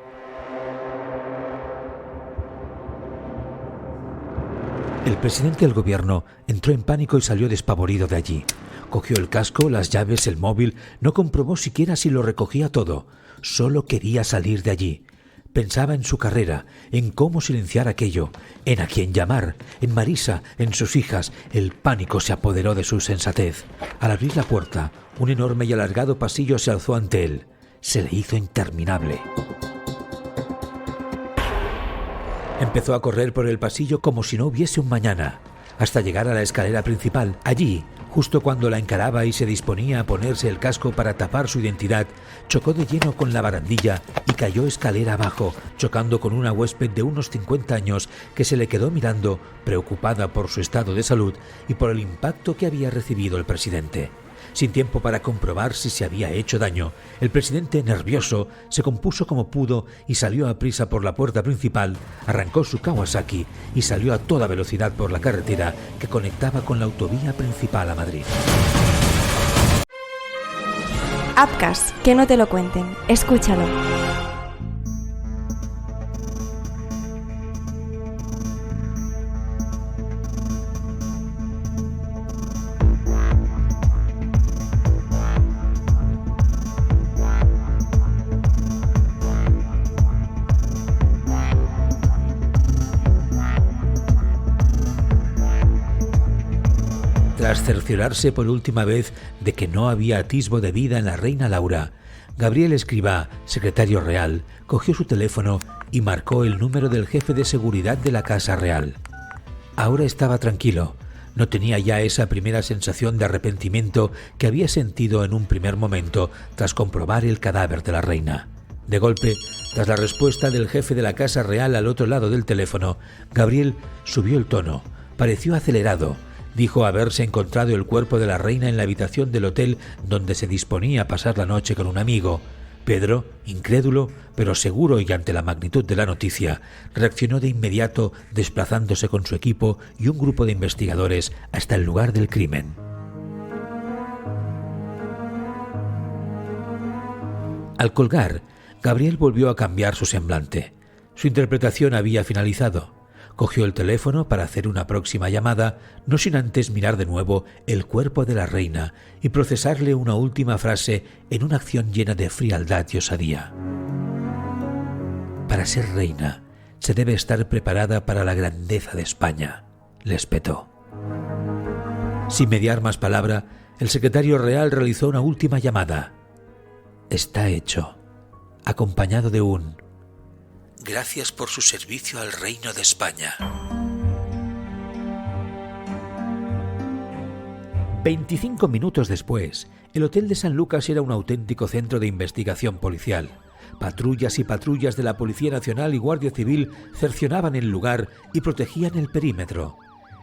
El presidente del gobierno entró en pánico y salió despavorido de allí. Cogió el casco, las llaves, el móvil, no comprobó siquiera si lo recogía todo. Solo quería salir de allí. Pensaba en su carrera, en cómo silenciar aquello, en a quién llamar, en Marisa, en sus hijas. El pánico se apoderó de su sensatez. Al abrir la puerta, un enorme y alargado pasillo se alzó ante él. Se le hizo interminable. Empezó a correr por el pasillo como si no hubiese un mañana, hasta llegar a la escalera principal. Allí, justo cuando la encaraba y se disponía a ponerse el casco para tapar su identidad, chocó de lleno con la barandilla y cayó escalera abajo, chocando con una huésped de unos 50 años que se le quedó mirando, preocupada por su estado de salud y por el impacto que había recibido el presidente. Sin tiempo para comprobar si se había hecho daño, el presidente, nervioso, se compuso como pudo y salió a prisa por la puerta principal, arrancó su Kawasaki y salió a toda velocidad por la carretera que conectaba con la autovía principal a Madrid. Apcas, que no te lo cuenten. Escúchalo. Tras cerciorarse por última vez de que no había atisbo de vida en la reina Laura, Gabriel Escrivá, secretario real, cogió su teléfono y marcó el número del jefe de seguridad de la Casa Real. Ahora estaba tranquilo, no tenía ya esa primera sensación de arrepentimiento que había sentido en un primer momento tras comprobar el cadáver de la reina. De golpe, tras la respuesta del jefe de la Casa Real al otro lado del teléfono, Gabriel subió el tono, pareció acelerado. Dijo haberse encontrado el cuerpo de la reina en la habitación del hotel donde se disponía a pasar la noche con un amigo. Pedro, incrédulo, pero seguro y ante la magnitud de la noticia, reaccionó de inmediato desplazándose con su equipo y un grupo de investigadores hasta el lugar del crimen. Al colgar, Gabriel volvió a cambiar su semblante. Su interpretación había finalizado. Cogió el teléfono para hacer una próxima llamada, no sin antes mirar de nuevo el cuerpo de la reina y procesarle una última frase en una acción llena de frialdad y osadía. Para ser reina, se debe estar preparada para la grandeza de España, le espetó. Sin mediar más palabra, el secretario real realizó una última llamada. Está hecho, acompañado de un «Gracias por su servicio al Reino de España». 25 minutos después, el Hotel de San Lucas era un auténtico centro de investigación policial. Patrullas y patrullas de la Policía Nacional y Guardia Civil cercionaban el lugar y protegían el perímetro.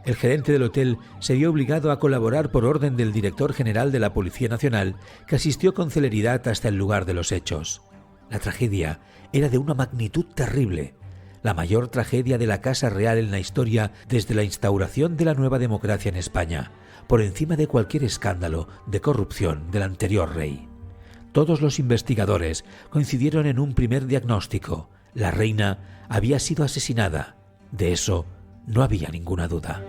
El gerente del hotel se vio obligado a colaborar por orden del director general de la Policía Nacional, que asistió con celeridad hasta el lugar de los hechos. La tragedia era de una magnitud terrible, la mayor tragedia de la Casa Real en la historia desde la instauración de la nueva democracia en España, por encima de cualquier escándalo de corrupción del anterior rey. Todos los investigadores coincidieron en un primer diagnóstico: la reina había sido asesinada. De eso no había ninguna duda.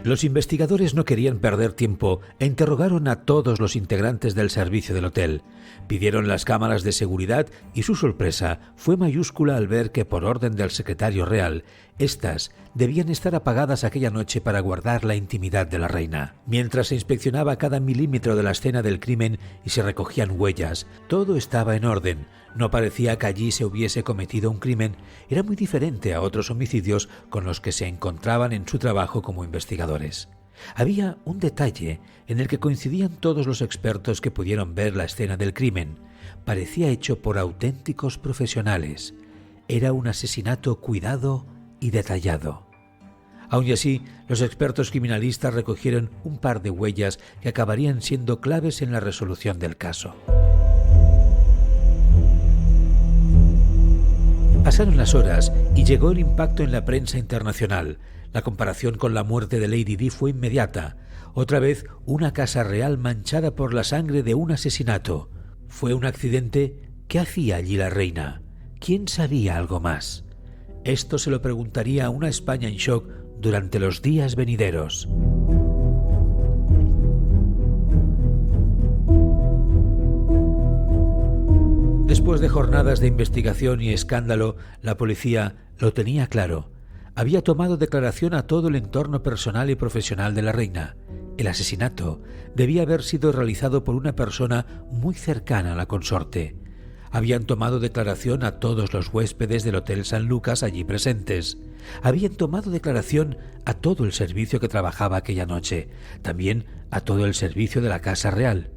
Los investigadores no querían perder tiempo e interrogaron a todos los integrantes del servicio del hotel. Pidieron las cámaras de seguridad y su sorpresa fue mayúscula al ver que, por orden del secretario real, estas debían estar apagadas aquella noche para guardar la intimidad de la reina. Mientras se inspeccionaba cada milímetro de la escena del crimen y se recogían huellas, todo estaba en orden. No parecía que allí se hubiese cometido un crimen. Era muy diferente a otros homicidios con los que se encontraban en su trabajo como investigadores. Había un detalle en el que coincidían todos los expertos que pudieron ver la escena del crimen. Parecía hecho por auténticos profesionales. Era un asesinato cuidado y detallado. Aun así, los expertos criminalistas recogieron un par de huellas que acabarían siendo claves en la resolución del caso. Pasaron las horas y llegó el impacto en la prensa internacional. La comparación con la muerte de Lady Di fue inmediata. Otra vez, una casa real manchada por la sangre de un asesinato. ¿Fue un accidente? ¿Qué hacía allí la reina? ¿Quién sabía algo más? Esto se lo preguntaría a una España en shock durante los días venideros. Después de jornadas de investigación y escándalo, la policía lo tenía claro. Había tomado declaración a todo el entorno personal y profesional de la reina. El asesinato debía haber sido realizado por una persona muy cercana a la consorte. Habían tomado declaración a todos los huéspedes del Hotel San Lucas allí presentes. Habían tomado declaración a todo el servicio que trabajaba aquella noche, también a todo el servicio de la Casa Real.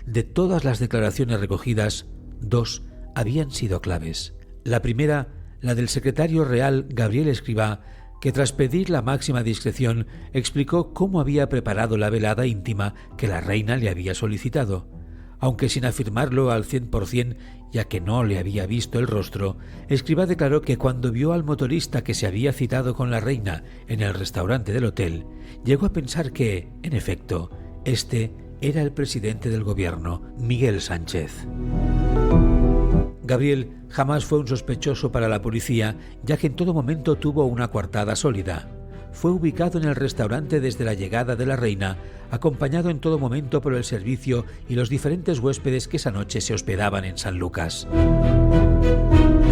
De todas las declaraciones recogidas, 2 habían sido claves. La primera, la del secretario real Gabriel Escrivá, que tras pedir la máxima discreción explicó cómo había preparado la velada íntima que la reina le había solicitado. Aunque sin afirmarlo al 100%, ya que no le había visto el rostro, Escrivá declaró que cuando vio al motorista que se había citado con la reina en el restaurante del hotel, llegó a pensar que, en efecto, este era el presidente del gobierno, Miguel Sánchez. Gabriel jamás fue un sospechoso para la policía, ya que en todo momento tuvo una coartada sólida. Fue ubicado en el restaurante desde la llegada de la reina, acompañado en todo momento por el servicio y los diferentes huéspedes que esa noche se hospedaban en San Lucas.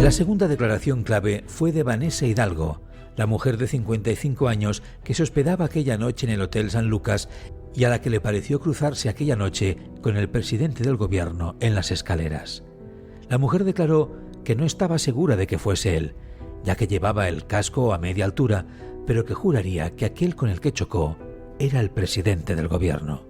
La segunda declaración clave fue de Vanessa Hidalgo, la mujer de 55 años que se hospedaba aquella noche en el Hotel San Lucas y a la que le pareció cruzarse aquella noche con el presidente del gobierno en las escaleras. La mujer declaró que no estaba segura de que fuese él, ya que llevaba el casco a media altura, pero que juraría que aquel con el que chocó era el presidente del gobierno.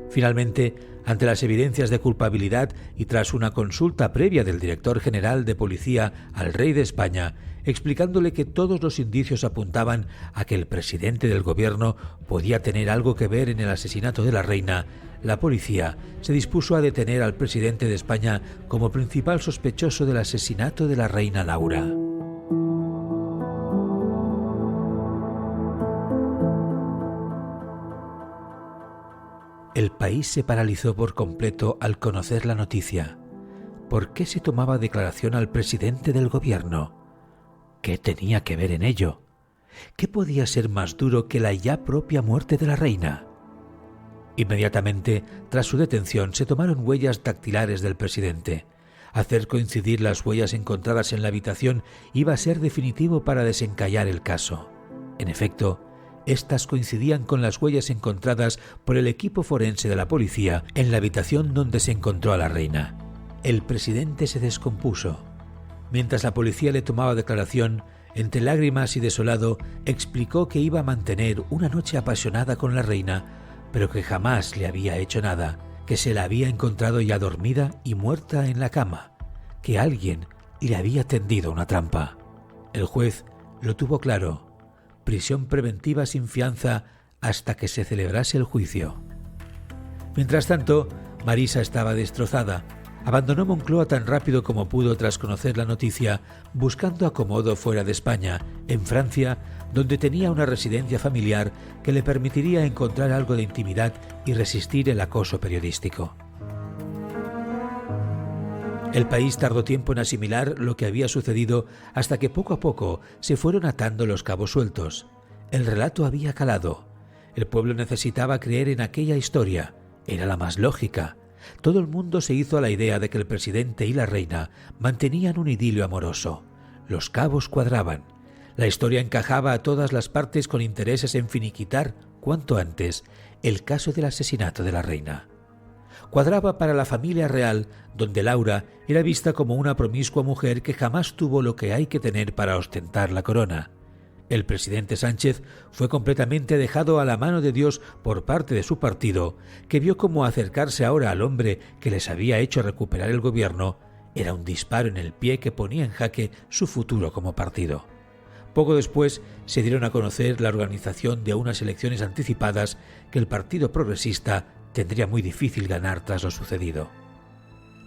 Finalmente, ante las evidencias de culpabilidad y tras una consulta previa del director general de policía al rey de España, explicándole que todos los indicios apuntaban a que el presidente del gobierno podía tener algo que ver en el asesinato de la reina, la policía se dispuso a detener al presidente de España como principal sospechoso del asesinato de la reina Laura. El país se paralizó por completo al conocer la noticia. ¿Por qué se tomaba declaración al presidente del gobierno? ¿Qué tenía que ver en ello? ¿Qué podía ser más duro que la ya propia muerte de la reina? Inmediatamente, tras su detención, se tomaron huellas dactilares del presidente. Hacer coincidir las huellas encontradas en la habitación iba a ser definitivo para desencallar el caso. En efecto, estas coincidían con las huellas encontradas por el equipo forense de la policía en la habitación donde se encontró a la reina. El presidente se descompuso. Mientras la policía le tomaba declaración, entre lágrimas y desolado, explicó que iba a mantener una noche apasionada con la reina, pero que jamás le había hecho nada, que se la había encontrado ya dormida y muerta en la cama, que alguien le había tendido una trampa. El juez lo tuvo claro: prisión preventiva sin fianza hasta que se celebrase el juicio. Mientras tanto, Marisa estaba destrozada. Abandonó Moncloa tan rápido como pudo tras conocer la noticia, buscando acomodo fuera de España, en Francia, donde tenía una residencia familiar que le permitiría encontrar algo de intimidad y resistir el acoso periodístico. El país tardó tiempo en asimilar lo que había sucedido hasta que poco a poco se fueron atando los cabos sueltos. El relato había calado. El pueblo necesitaba creer en aquella historia. Era la más lógica. Todo el mundo se hizo a la idea de que el presidente y la reina mantenían un idilio amoroso. Los cabos cuadraban. La historia encajaba a todas las partes con intereses en finiquitar, cuanto antes, el caso del asesinato de la reina. Cuadraba para la familia real, donde Laura era vista como una promiscua mujer que jamás tuvo lo que hay que tener para ostentar la corona. El presidente Sánchez fue completamente dejado a la mano de Dios por parte de su partido, que vio cómo acercarse ahora al hombre que les había hecho recuperar el gobierno era un disparo en el pie que ponía en jaque su futuro como partido. Poco después se dieron a conocer la organización de unas elecciones anticipadas que el Partido Progresista tendría muy difícil ganar tras lo sucedido.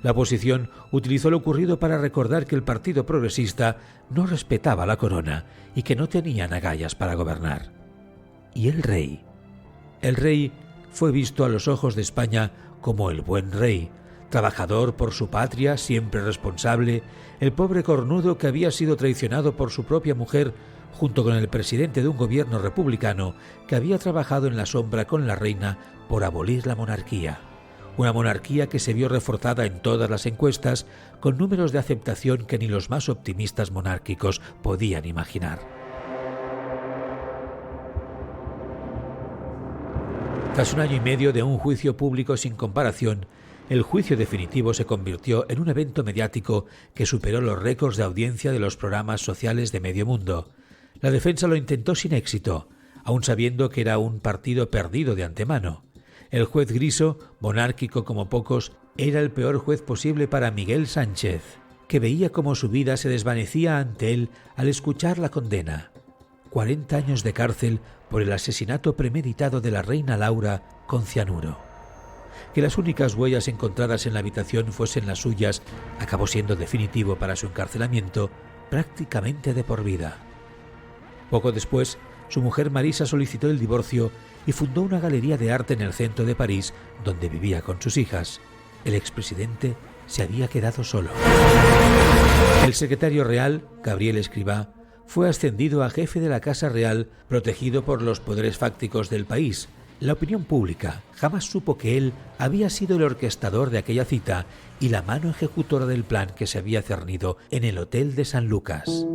La oposición utilizó lo ocurrido para recordar que el Partido Progresista no respetaba la corona y que no tenían agallas para gobernar. ¿Y el rey? El rey fue visto a los ojos de España como el buen rey, trabajador por su patria, siempre responsable, el pobre cornudo que había sido traicionado por su propia mujer, junto con el presidente de un gobierno republicano que había trabajado en la sombra con la reina por abolir la monarquía. Una monarquía que se vio reforzada en todas las encuestas con números de aceptación que ni los más optimistas monárquicos podían imaginar. Tras 1 año y medio de un juicio público sin comparación, el juicio definitivo se convirtió en un evento mediático que superó los récords de audiencia de los programas sociales de medio mundo. La defensa lo intentó sin éxito, aun sabiendo que era un partido perdido de antemano. El juez Griso, monárquico como pocos, era el peor juez posible para Miguel Sánchez, que veía cómo su vida se desvanecía ante él al escuchar la condena. 40 años de cárcel por el asesinato premeditado de la reina Laura con cianuro. Que las únicas huellas encontradas en la habitación fuesen las suyas acabó siendo definitivo para su encarcelamiento prácticamente de por vida. Poco después, su mujer Marisa solicitó el divorcio y fundó una galería de arte en el centro de París, donde vivía con sus hijas. El expresidente se había quedado solo. El secretario real, Gabriel Escrivá, fue ascendido a jefe de la Casa Real, protegido por los poderes fácticos del país. La opinión pública jamás supo que él había sido el orquestador de aquella cita y la mano ejecutora del plan que se había cernido en el Hotel de San Lucas.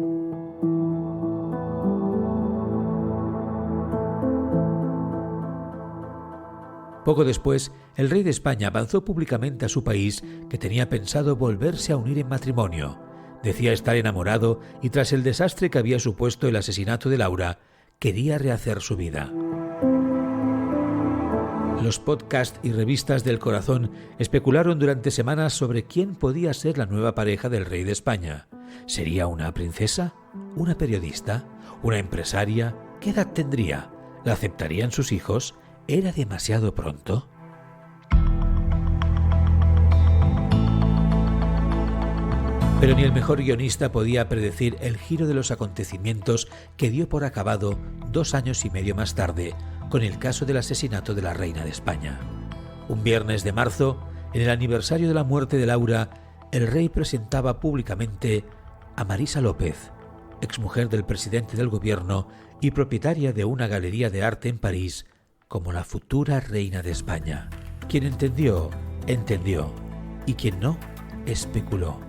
Poco después, el rey de España avanzó públicamente a su país que tenía pensado volverse a unir en matrimonio. Decía estar enamorado y tras el desastre que había supuesto el asesinato de Laura, quería rehacer su vida. Los podcasts y revistas del corazón especularon durante semanas sobre quién podía ser la nueva pareja del rey de España. ¿Sería una princesa? ¿Una periodista? ¿Una empresaria? ¿Qué edad tendría? ¿La aceptarían sus hijos? ¿Era demasiado pronto? Pero ni el mejor guionista podía predecir el giro de los acontecimientos que dio por acabado 2 años y medio más tarde con el caso del asesinato de la reina de España. Un viernes de marzo, en el aniversario de la muerte de Laura, el rey presentaba públicamente a Marisa López, exmujer del presidente del gobierno y propietaria de una galería de arte en París, como la futura reina de España. Quien entendió, entendió, y quien no, especuló.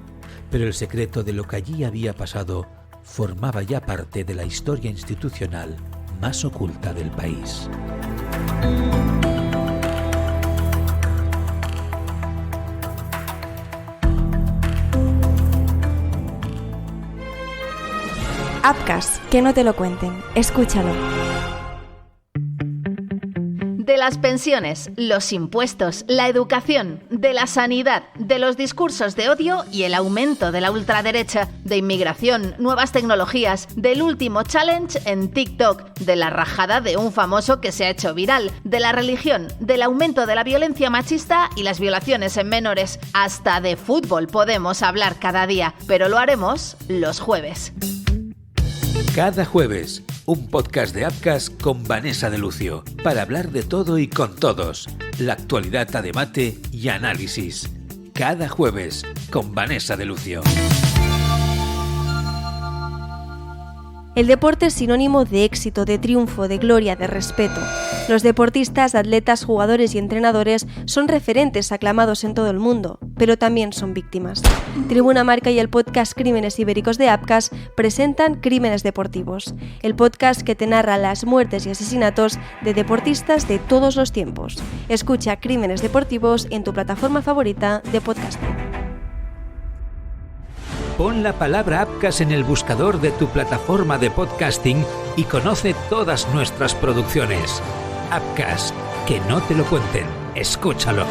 Pero el secreto de lo que allí había pasado formaba ya parte de la historia institucional más oculta del país. Apcas, que no te lo cuenten. Escúchalo. De las pensiones, los impuestos, la educación, de la sanidad, de los discursos de odio y el aumento de la ultraderecha, de inmigración, nuevas tecnologías, del último challenge en TikTok, de la rajada de un famoso que se ha hecho viral, de la religión, del aumento de la violencia machista y las violaciones en menores. Hasta de fútbol podemos hablar cada día, pero lo haremos los jueves. Cada jueves, un podcast de Apcas con Vanessa de Lucio, para hablar de todo y con todos, la actualidad a debate y análisis. Cada jueves, con Vanessa de Lucio. El deporte es sinónimo de éxito, de triunfo, de gloria, de respeto. Los deportistas, atletas, jugadores y entrenadores son referentes aclamados en todo el mundo, pero también son víctimas. Tribuna Marca y el podcast Crímenes Ibéricos de Apcas presentan Crímenes Deportivos, el podcast que te narra las muertes y asesinatos de deportistas de todos los tiempos. Escucha Crímenes Deportivos en tu plataforma favorita de podcasting. Pon la palabra Apcas en el buscador de tu plataforma de podcasting y conoce todas nuestras producciones. Apcas, que no te lo cuenten. Escúchalo.